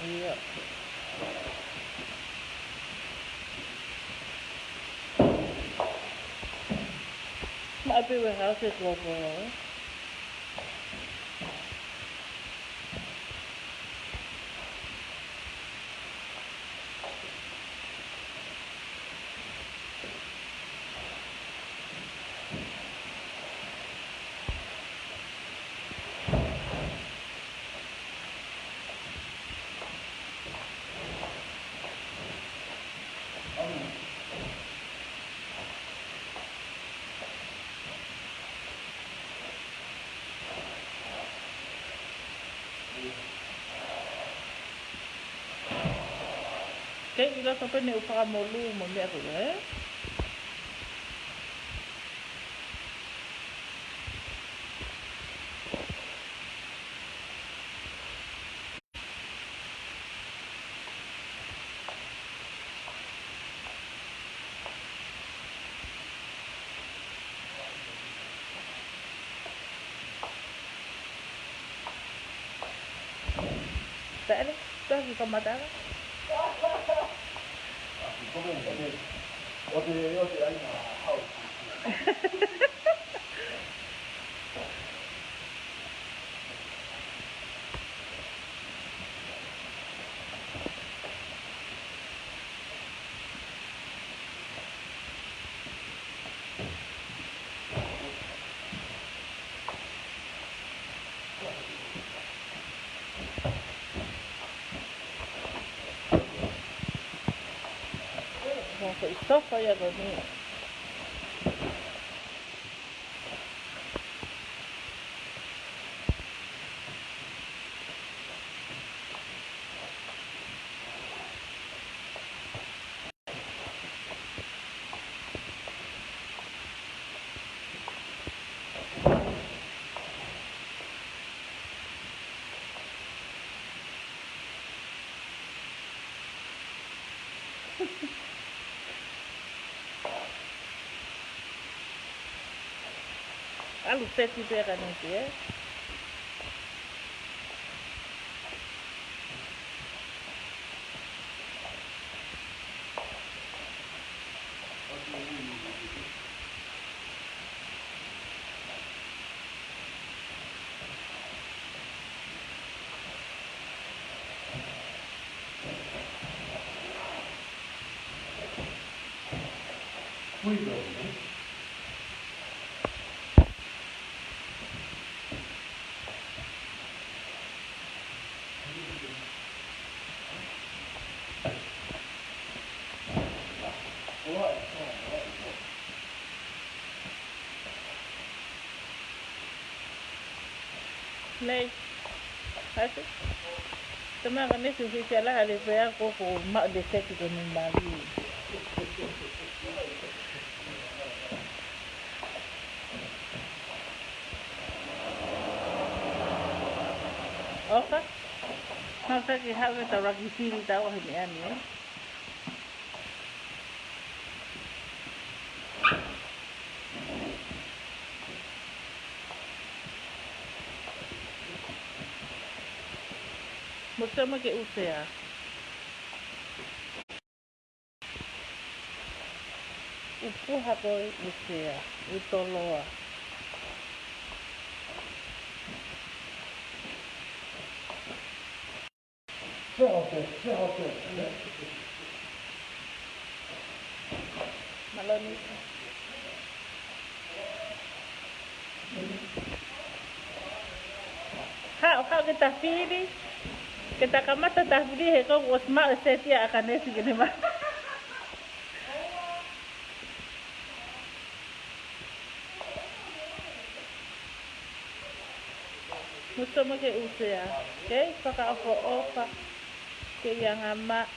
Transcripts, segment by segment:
Iya. Mak api warehouse itu apa? Kayak kita sampai ni upah mulu mami aku eh. Tak ni, dah kita mata kan? 我哋喺牙後。Mau stop kaya gani. Alu seti pera nanti eh. Này, hả chứ? Tao mang cái này xuống phía trên là hai đứa bé cô mặc để xe thì mình bán gì? Okay. Masa kita kita lagi sini tahu ini ani. Masa mau ke usia? Upu hakoi usia, utoloa. Malam ni. How kita pilih? Kita kamata tafdih heko usma setia akan nasi gini mah. Musta mo ke usia. Okay, paka opa ke yang ama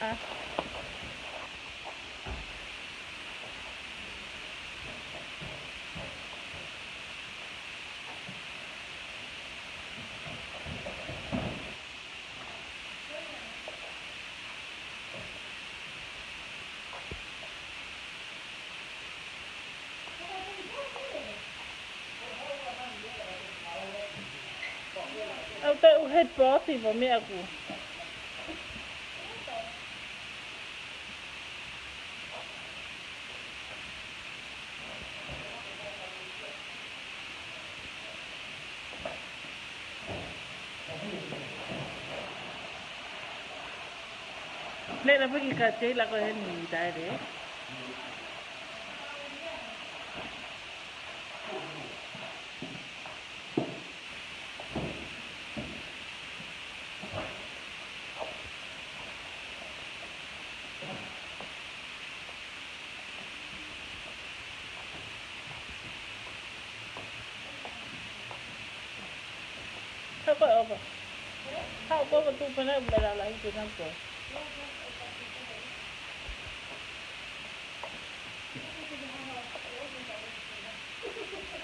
Aku tak uhet poti pa mi aku. Lei la pergi kate la ko ni dai de. Apa apa? How go to pena bela la itu nampo.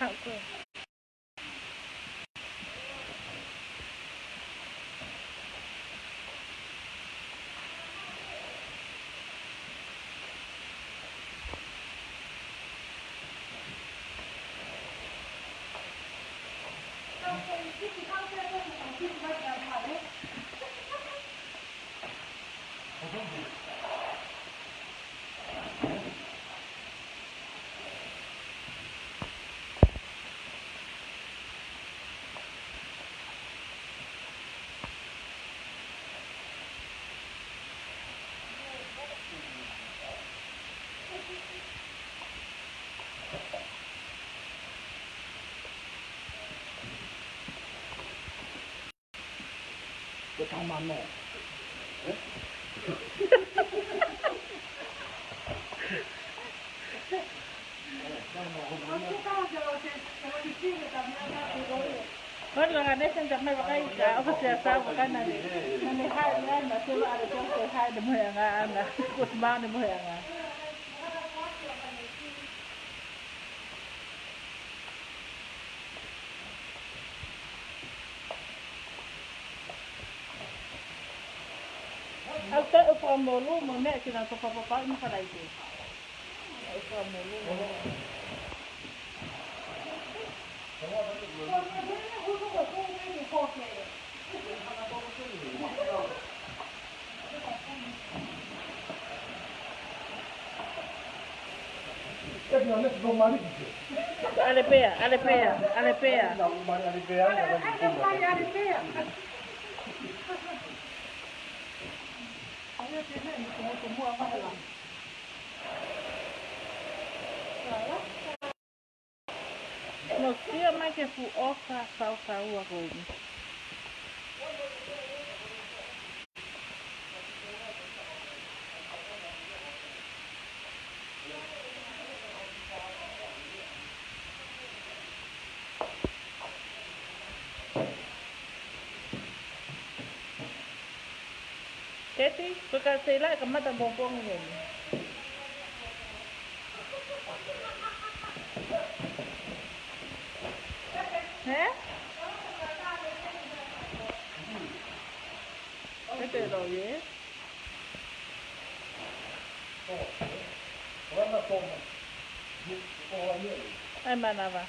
How go? Cái thằng mà nọ. Kon la ngane sen tak mai pakai ka apa siasa bukan nani. Nani hai ngan na sila ada jam ke hai de mo yang ana. Kus ma ni mo yang ana. Alta upra molu mo me kina so papa mo kala itu. Upra molu. Alepea, alepea, alepea. No sia mai ke fu oka sau sau a gomi. Teti, suka sila ka mata bopong ni. Hả? Cái từ đồ gì? Ai mà nào vào?